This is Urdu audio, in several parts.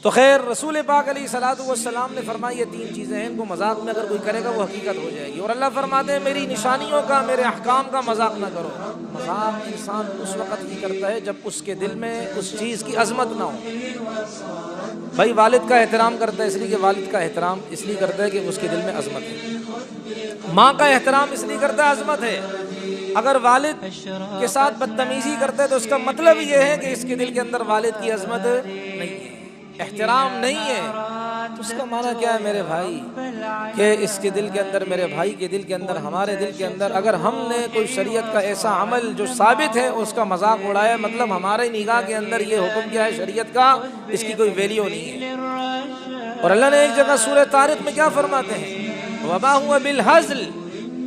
تو خیر رسول پاک علیہ الصلوۃ والسلام نے فرمایا یہ تین چیزیں ہیں، ان کو مذاق میں اگر کوئی کرے گا وہ حقیقت ہو جائے گی۔ اور اللہ فرماتے ہیں میری نشانیوں کا، میرے احکام کا مذاق نہ کرو۔ مذاق انسان اس وقت ہی کرتا ہے جب اس کے دل میں اس چیز کی عظمت نہ ہو۔ بھائی والد کا احترام کرتا ہے اس لیے کہ والد کا احترام اس لیے کرتا ہے کہ اس کے دل میں عظمت ہے۔ ماں کا احترام اس لیے کرتا ہے عظمت ہے۔ اگر والد کے ساتھ بدتمیزی کرتا ہے تو اس کا مطلب یہ ہے کہ اس کے دل کے اندر والد کی عظمت نہیں ہے، احترام نہیں ہے۔ تو اس کا معنی کیا ہے میرے بھائی کہ اس کے دل کے اندر، میرے بھائی کے دل کے اندر، ہمارے دل کے اندر اگر ہم نے کوئی شریعت کا ایسا عمل جو ثابت ہے اس کا مذاق اڑایا، مطلب ہمارے نگاہ کے اندر یہ حکم کیا ہے شریعت کا، اس کی کوئی ویلیو نہیں ہے۔ اور اللہ نے ایک جگہ سورہ طارق میں کیا فرماتے ہیں؟ وما هو بالهزل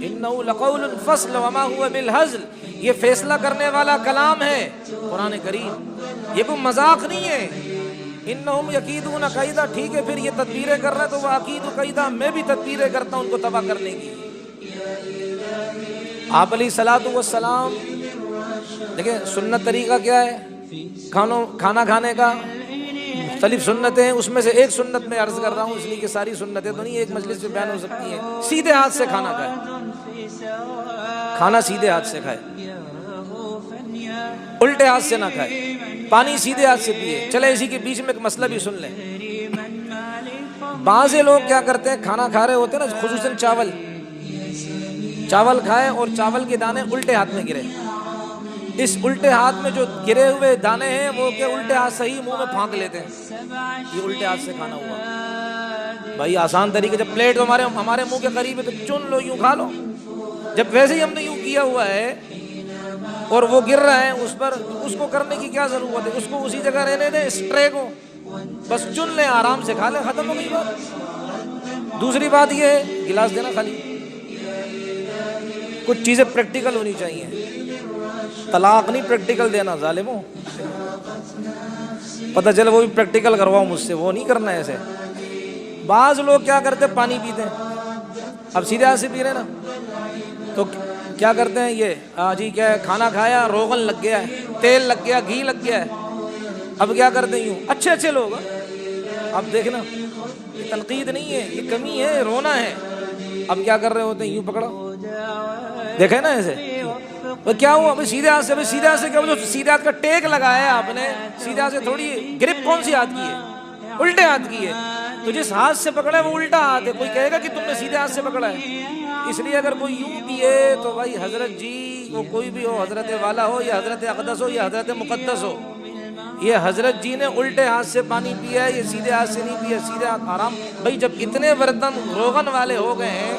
انه لقول فصل وما هو بالهزل، یہ فیصلہ کرنے والا کلام ہے قرآن کریم، یہ کوئی مذاق نہیں ہے۔ انہم یکیدون کیدا، ٹھیک ہے پھر یہ تدبیریں کر رہا ہے تو وہ عقید کیدا، میں بھی تدبیریں کرتا ہوں ان کو تباہ کرنے کی۔ آپ علیہ الصلوۃ والسلام دیکھیں سنت طریقہ کیا ہے کھانا کھانے کا، مختلف سنتیں ہیں، اس میں سے ایک سنت میں عرض کر رہا ہوں اس لیے کہ ساری سنتیں تو نہیں ایک مجلس میں بیان ہو سکتی ہیں۔ سیدھے ہاتھ سے کھانا کھائے، کھانا سیدھے ہاتھ سے کھائے، الٹے ہاتھ سے نہ کھائے، پانی سیدھے ہاتھ سے پیے۔ چلے اسی کے بیچ میں ایک مسئلہ بھی سن لیں۔ بعض لوگ کیا کرتے ہیں کھانا کھا رہے ہوتے ہیں نا، خصوصاً چاول کھائے اور چاول کے دانے الٹے ہاتھ میں گرے، اس الٹے ہاتھ میں جو گرے ہوئے دانے ہیں وہ کہ الٹے ہاتھ سے ہی منہ میں پھانک لیتے ہیں، یہ الٹے ہاتھ سے کھانا ہوا۔ بھائی آسان طریقے، جب پلیٹ ہمارے منہ کے قریب ہے تو چن لو، یوں کھا لو۔ جب ویسے ہی ہم نے یوں کیا ہوا ہے اور وہ گر رہا ہے اس پر، اس کو کرنے کی کیا ضرورت ہے؟ اس کو اسی جگہ رہنے دیں، اس ٹرے کو بس چن لیں، آرام سے کھا لیں، ختم ہو گئی بات۔ دوسری بات یہ ہے گلاس دینا خالی، کچھ چیزیں پریکٹیکل ہونی چاہیے۔ طلاق نہیں پریکٹیکل دینا ظالموں، پتہ چلے وہ بھی پریکٹیکل کرواؤ مجھ سے، وہ نہیں کرنا ہے ایسے۔ بعض لوگ کیا کرتے پانی پیتے ہیں، اب سیدھے ہاتھ سے پی رہے نا تو کیا کرتے ہیں یہ جی کیا ہے کھانا کھایا، روغن لگ گیا ہے، تیل لگ گیا، گھی لگ گیا ہے، اب کیا کرتے ہیں یوں، اچھے لوگ اب دیکھنا یہ تنقید نہیں ہے، یہ کمی ہے، رونا ہے۔ اب کیا کر رہے ہوتے ہیں یوں پکڑا، دیکھے نا ایسے، تو کیا ہوا ابھی سیدھے ہاتھ سے کیا جو سیدھے ہاتھ کا ٹیک لگایا ہے آپ نے، سیدھے ہاتھ سے تھوڑی گرپ کون سی ہاتھ کی ہے؟ الٹے ہاتھ کی ہے، تو جس ہاتھ سے پکڑا ہے وہ الٹا ہاتھ ہے، کوئی کہے گا کہ تم نے سیدھے ہاتھ سے پکڑا ہے۔ اس لیے اگر کوئی یوں پیے تو بھائی حضرت جی وہ کوئی بھی ہو، حضرت والا ہو یا حضرت اقدس ہو یا حضرت مقدس ہو، یہ حضرت جی نے الٹے ہاتھ سے پانی پیا ہے، یہ سیدھے ہاتھ سے نہیں پیا، سیدھے ہاتھ آرام۔ بھائی جب اتنے برتن روغن والے ہو گئے ہیں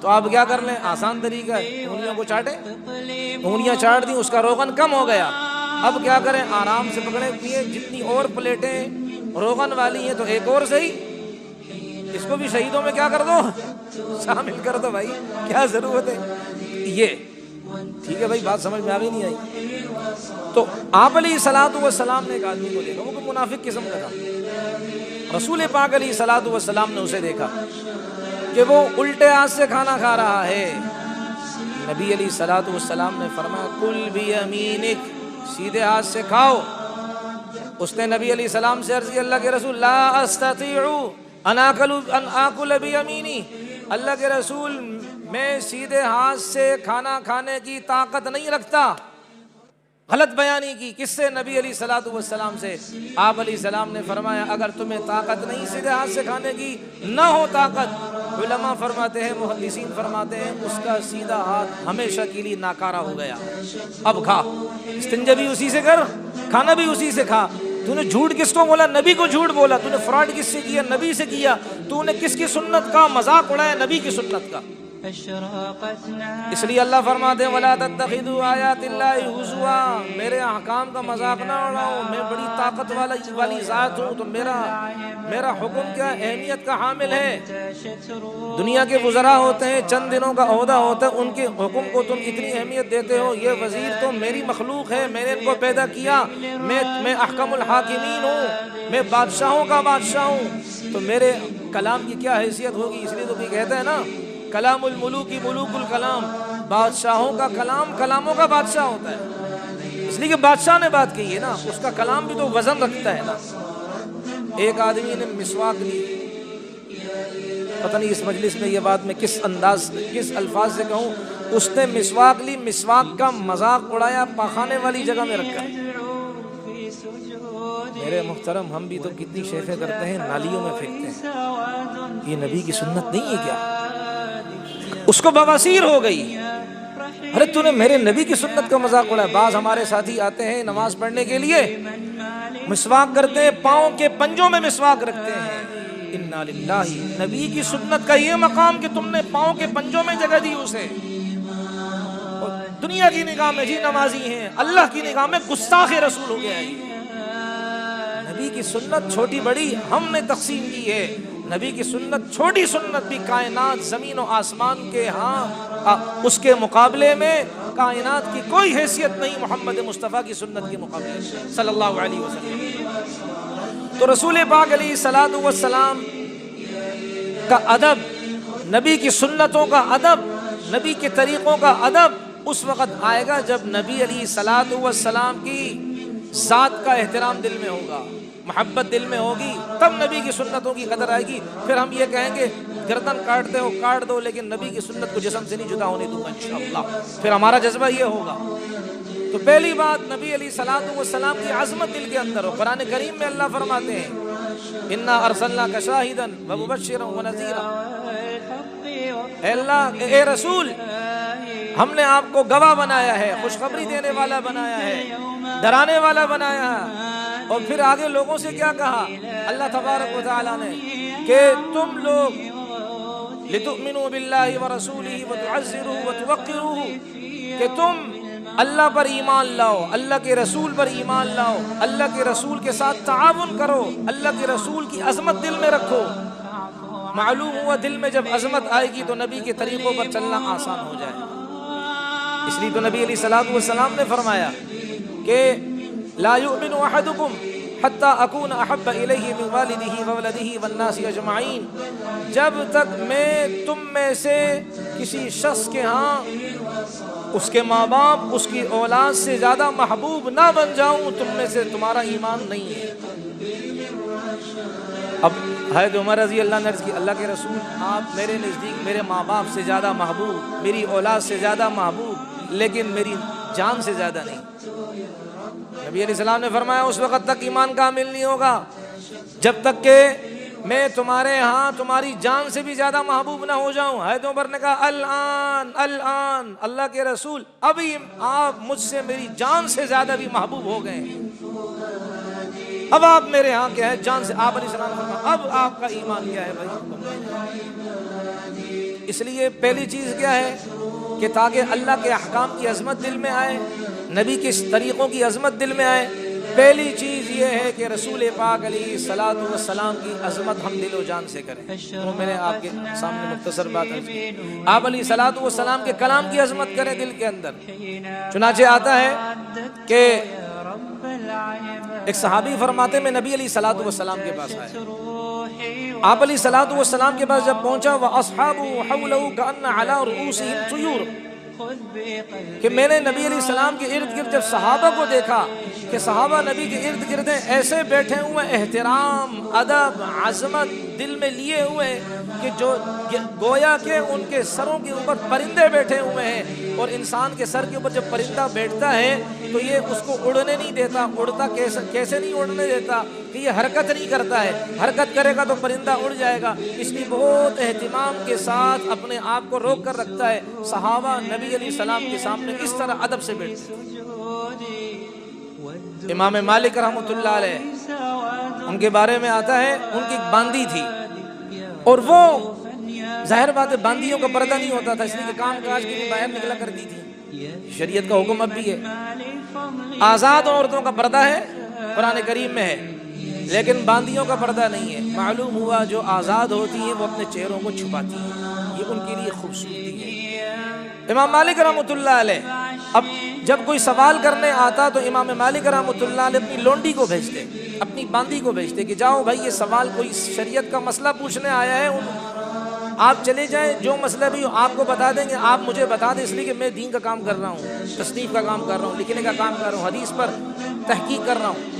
تو آپ کیا کر لیں، آسان طریقہ ہے، انگلیوں کو چاٹیں، انگلیاں چاٹ دیں، اس کا روغن کم ہو گیا، اب کیا کریں آرام سے پکڑیں پیے۔ جتنی اور پلیٹیں روغن والی ہیں تو ایک اور صحیح، اس کو بھی شہیدوں میں کیا کر دو، شامل کر دو، بھائی کیا ضرورت ہے یہ، ٹھیک ہے بھائی بات سمجھ میں آگئی نہیں آئی؟ تو آپ علیہ الصلوۃ والسلام نے ایک آدمی کو دیکھا، وہ کوئی منافق قسم کا تھا، رسول پاک علیہ الصلوۃ والسلام نے اسے دیکھا کہ وہ الٹے ہاتھ سے کھانا کھا رہا ہے۔ نبی علیہ الصلوۃ والسلام نے فرمایا کل بیمینک، سیدھے ہاتھ سے کھاؤ۔ اس نے نبی علیہ السلام سے عرض کی اللہ کے رسول لا استطیع ان آکل بیمینی، اللہ کے رسول میں سیدھے ہاتھ سے کھانا کھانے کی طاقت نہیں رکھتا۔ غلط بیانی کی، کس سے؟ نبی علیہ الصلوۃ والسلام سے۔ آپ علیہ السلام نے فرمایا اگر تمہیں طاقت نہیں سیدھے ہاتھ سے کھانے کی، نہ ہو طاقت، علماء فرماتے ہیں، محدثین فرماتے ہیں اس کا سیدھا ہاتھ ہمیشہ کے لیے ناکارہ ہو گیا۔ اب کھا، استنجا بھی اسی سے کر، کھانا بھی اسی سے کھا۔ تو نے جھوٹ کس کو بولا؟ نبی کو جھوٹ بولا۔ تو نے فراڈ کس سے کیا؟ نبی سے کیا۔ تو نے کس کی سنت کا مذاق اڑایا؟ نبی کی سنت کا۔ اس لیے اللہ فرماتے ہیں وَلَا تَتَّخِذُوا آیَاتِ اللَّهِ هُزُوًا، میرے احکام کا مذاق نہ اڑاؤ، میں بڑی طاقت والی ذات ہوں، تو میرا حکم کیا اہمیت کا حامل ہے۔ دنیا کے وزراء ہوتے ہیں، چند دنوں کا عہدہ ہوتا ہے، ان کے حکم کو تم اتنی اہمیت دیتے ہو۔ یہ وزیر تو میری مخلوق ہے، میں نے ان کو پیدا کیا، میں احکم الحاکمین ہوں، میں بادشاہوں کا بادشاہ ہوں، تو میرے کلام کی کیا حیثیت ہوگی؟ اس لیے تو کوئی کہتا ہے نا کلام الملوک ملوک الکلام، بادشاہوں کا کلام کلاموں کا بادشاہ ہوتا ہے، اس لیے کہ بادشاہ نے بات کہی ہے نا، اس کا کلام بھی تو وزن رکھتا ہے نا۔ ایک آدمی نے مسواک لی، پتہ نہیں اس مجلس میں یہ بات میں کس الفاظ سے کہوں، اس نے مسواک لی، مسواک کا مذاق اڑایا پاخانے والی جگہ میں رکھ کر۔ میرے محترم، ہم بھی تو کتنی شیخیں کرتے ہیں، نالیوں میں پھینکتے ہیں، یہ نبی کی سنت نہیں ہے کیا؟ اس کو بواسیر ہو گئی، ارے تو نے میرے نبی کی سنت کا مذاق اڑایا۔ بعض ہمارے ساتھی آتے ہیں نماز پڑھنے کے لیے، مسواک کرتے ہیں، پاؤں کے پنجوں میں مسواک رکھتے ہیں، انا للہ، نبی کی سنت کا یہ مقام کہ تم نے پاؤں کے پنجوں میں جگہ دی اسے۔ اور دنیا کی نگاہ میں جی نمازی ہیں، اللہ کی نگاہ میں گستاخ رسول ہو گیا ہے۔ نبی کی سنت چھوٹی بڑی ہم نے تقسیم کی ہے، نبی کی سنت چھوٹی سنت بھی کائنات زمین و آسمان کے ہاں اس کے مقابلے میں کائنات کی کوئی حیثیت نہیں محمد مصطفیٰ کی سنت کے مقابلے میں صلی اللہ علیہ وسلم۔ تو رسول پاک علیہ الصلوۃ والسلام کا ادب، نبی کی سنتوں کا ادب، نبی کے طریقوں کا ادب اس وقت آئے گا جب نبی علیہ الصلوۃ والسلام کی ذات کا احترام دل میں ہوگا، محبت دل میں ہوگی، تب نبی کی سنتوں کی قدر آئے گی۔ پھر ہم یہ کہیں گے گردن کاٹتے ہو کاٹ دو، لیکن نبی کی سنت کو جسم سے نہیں جدا ہونے دوں گا انشاءاللہ، پھر ہمارا جذبہ یہ ہوگا۔ تو پہلی بات، نبی علیہ الصلوۃ والسلام کی عظمت دل کے اندر ہو۔ قرآن کریم میں اللہ فرماتے ہیں انا ارسلناک شاہدا ومبشرا ونذیرا، اے اللہ، اے رسول، ہم نے آپ کو گواہ بنایا ہے، خوشخبری دینے والا بنایا ہے، ڈرانے والا بنایا ہے۔ اور پھر آگے لوگوں سے کیا کہا اللہ تبارک و تعالیٰ نے کہ تم لوگ لتؤمنوا باللہ ورسولہ وتعزروہ وتوقروہ، کہ تم اللہ پر ایمان لاؤ، اللہ کے رسول پر ایمان لاؤ، اللہ کے رسول کے ساتھ تعاون کرو، اللہ کے رسول کی عظمت دل میں رکھو۔ معلوم ہوا دل میں جب عظمت آئے گی تو نبی کے طریقوں پر چلنا آسان ہو جائے گا۔ اس لیے تو نبی علیہ الصلوۃ والسلام نے فرمایا کہ لا یؤمن احدکم حتی اکون احب الیہ من والدہ وولدہ والناس اجمعین، جب تک میں تم میں سے کسی شخص کے ہاں اس کے ماں باپ، اس کی اولاد سے زیادہ محبوب نہ بن جاؤں، تم میں سے تمہارا ایمان نہیں ہے۔ اب حضرت عمر رضی اللہ عنہ کی اللہ کے رسول، آپ میرے نزدیک میرے ماں باپ سے زیادہ محبوب، میری اولاد سے زیادہ محبوب، لیکن میری جان سے زیادہ نہیں۔ نبی علیہ السلام نے فرمایا اس وقت تک ایمان کامل نہیں ہوگا جب تک کہ میں تمہارے ہاں تمہاری جان سے بھی زیادہ محبوب نہ ہو جاؤں۔ حضرت عمر نے کہا الان اللہ کے رسول، ابھی آپ مجھ سے میری جان سے زیادہ بھی محبوب ہو گئے ہیں، اب آپ میرے ہاں کیا ہے، جان سے۔ آپ علیہ السلام نے فرمایا اب آپ کا ایمان کیا ہے بھائی؟ اس لیے پہلی چیز کیا ہے کہ تاکہ اللہ کے احکام کی عظمت دل میں آئے، نبی کے طریقوں کی عظمت دل میں آئے، پہلی چیز یہ ہے کہ رسول پاک علیہ الصلوۃ والسلام کی عظمت ہم دل و جان سے کریں۔ تو میں نے آپ کے سامنے مختصر بات ہے، آپ علیہ الصلوۃ والسلام کے کلام کی عظمت کریں دل کے اندر۔ چنانچہ آتا ہے کہ ایک صحابی فرماتے میں نبی علیہ الصلوۃ والسلام کے پاس آئے، آپ علیہ الصلوۃ والسلام کے پاس جب پہنچا وَأَصْحَابُهُ حَوْلَهُ كَأَنَّ عَلَىٰ رُؤُوسِهِمْ طُيُورٌ، کہ میں نے نبی علیہ السلام کے ارد گرد جب صحابہ کو دیکھا کہ صحابہ نبی کے ارد گرد ایسے بیٹھے ہوئے، احترام، ادب، عظمت دل میں لیے ہوئے کہ جو گویا کہ ان کے سروں کے اوپر پرندے بیٹھے ہوئے ہیں، اور انسان کے سر کے اوپر جب پرندہ بیٹھتا ہے تو یہ اس کو اڑنے نہیں دیتا، اڑتا کیسے نہیں اڑنے دیتا کہ یہ حرکت نہیں کرتا ہے، حرکت کرے گا تو پرندہ اڑ جائے گا، اس لیے بہت اہتمام کے ساتھ اپنے آپ کو روک کر رکھتا ہے۔ صحابہ نبی علیہ السلام کے سامنے اس طرح ادب سے بیٹھتے ہیں۔ امام مالک رحمۃ اللہ علیہ، ان کے بارے میں آتا ہے ان کی ایک باندی تھی، اور وہ ظاہر بات ہے باندیوں کا پردہ نہیں ہوتا تھا، اس لیے کہ کام کاج کے لیے باہر نکلا کرتی تھی، شریعت کا حکم اب بھی ہے، آزاد عورتوں کا پردہ ہے قرآن کریم میں ہے، لیکن باندیوں کا پردہ نہیں ہے۔ معلوم ہوا جو آزاد ہوتی ہیں وہ اپنے چہروں کو چھپاتی ہیں، یہ ان کے لیے خوبصورتی ہے۔ امام مالک رحمۃ اللہ علیہ اب جب کوئی سوال کرنے آتا تو امام مالک رحمۃ اللہ علیہ اپنی لونڈی کو بھیجتے، اپنی باندی کو بھیجتے کہ جاؤ بھائی یہ سوال کوئی شریعت کا مسئلہ پوچھنے آیا ہے، آپ چلے جائیں، جو مسئلہ بھی ہو آپ کو بتا دیں گے، آپ مجھے بتا دیں، اس لیے کہ میں دین کا کام کر رہا ہوں، تصنیف کا کام کر رہا ہوں، لکھنے کا کام کر رہا ہوں، حدیث پر تحقیق کر رہا ہوں۔